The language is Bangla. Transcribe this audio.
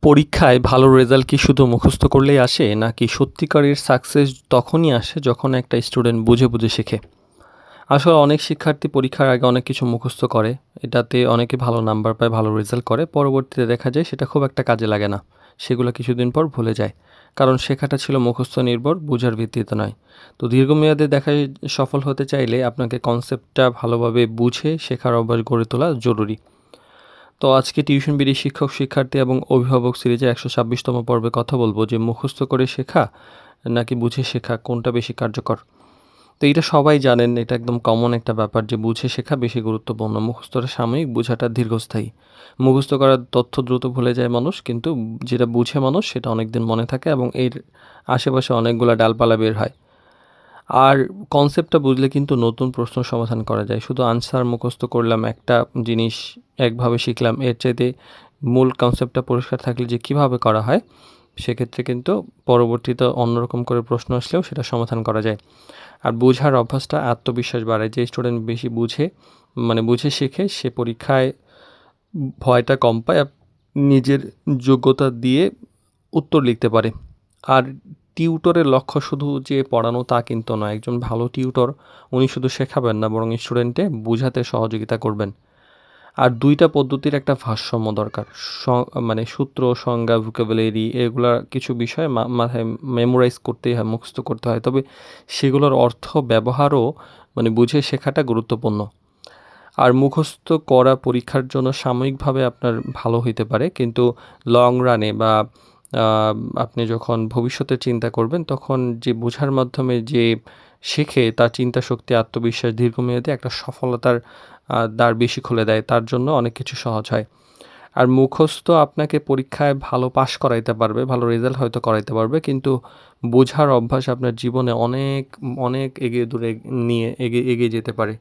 পরীক্ষায় ভালো রেজাল্ট কি শুধু মুখস্থ করলেই আসে নাকি সত্যিকারের সাকসেস তখনই আসে যখন একটা স্টুডেন্ট বুঝে বুঝে শেখে? আসলে অনেক শিক্ষার্থী পরীক্ষার আগে অনেক কিছু মুখস্থ করে, এটাতে অনেকে ভালো নাম্বার পায়, ভালো রেজাল্ট করে, পরবর্তীতে দেখা যায় সেটা খুব একটা কাজে লাগে না, সেগুলো কিছুদিন পর ভুলে যায়, কারণ শেখাটা ছিল মুখস্থ নির্ভর, বোঝার ভিত্তিতে নয়। তো দীর্ঘমেয়াদে দেখায় সফল হতে চাইলে আপনাকে কনসেপ্টটা ভালোভাবে বুঝে শেখার অভ্যাস গড়ে তোলা জরুরি। তো আজকে টিউশন বিডি শিক্ষক শিক্ষার্থী এবং অভিভাবক সিরিজের 126তম পর্বে কথা বলবো যে মুখস্থ করে শেখা নাকি বুঝে শেখা কোনটা বেশি কার্যকর। তো এটা সবাই জানেন, এটা একদম কমন একটা ব্যাপার যে বুঝে শেখা বেশি গুরুত্বপূর্ণ, মুখস্থটা সাময়িক, বোঝাটা দীর্ঘস্থায়ী। মুখস্থ করার তথ্য দ্রুত ভুলে যায় মানুষ, কিন্তু যেটা বুঝে মানুষ সেটা অনেকদিন মনে থাকে এবং এর আশেপাশে অনেকগুলো ডালপালা বের হয়। আর কনসেপ্টটা বুঝলে কিন্তু নতুন প্রশ্ন সমাধান করা যায়। শুধু আনসার মুখস্থ করলাম, একটা জিনিস একভাবে শিখলাম, এর চাইতে মূল কনসেপ্টটা পরিষ্কার থাকলে যে কিভাবে করা হয়, সেক্ষেত্রে কিন্তু পরবর্তীতে অন্যরকম করে প্রশ্ন আসলেও সেটা সমাধান করা যায়। আর বোঝার অভ্যাসটা আত্মবিশ্বাস বাড়ায়। যে স্টুডেন্ট বেশি বুঝে শেখে সে পরীক্ষায় ভয়টা কম পায়, নিজের যোগ্যতা দিয়ে উত্তর লিখতে পারে। আর টিউটরের লক্ষ্য শুধু যে পড়ানো তা কিন্তু নয়। একজন ভালো টিউটর উনি শুধু শেখাবেন না, বরং স্টুডেন্টে বোঝাতে সহযোগিতা করবেন। আর ২টা পদ্ধতির একটা ভারসাম্য দরকার। সূত্র, সংজ্ঞা, ভোকাবুলারি এগুলা কিছু বিষয় মাথায় মেমোরাইজ করতেই হয়, মুখস্থ করতে হয়। তবে সেগুলোর অর্থ ব্যবহারও বুঝে শেখাটা গুরুত্বপূর্ণ। আর মুখস্থ করা পরীক্ষার জন্য সাময়িকভাবে আপনার ভালো হইতে পারে, কিন্তু লং রানে বা আ আপনি যখন ভবিষ্যতে চিন্তা করবেন, তখন যে বোঝার মাধ্যমে যে শেখে তার চিন্তাশক্তি, আত্মবিশ্বাস দীর্ঘমেয়াদে একটা সফলতার দ্বার বেশি খুলে দেয়। তার জন্য অনেক কিছু সহজ হয়। আর মুখস্থ আপনাকে পরীক্ষায় ভালো পাস করাইতে পারবে, ভালো রেজাল্ট হয়তো করাইতে পারবে, কিন্তু বোঝার অভ্যাস আপনার জীবনে অনেক, অনেক এগিয়ে যেতে পারে।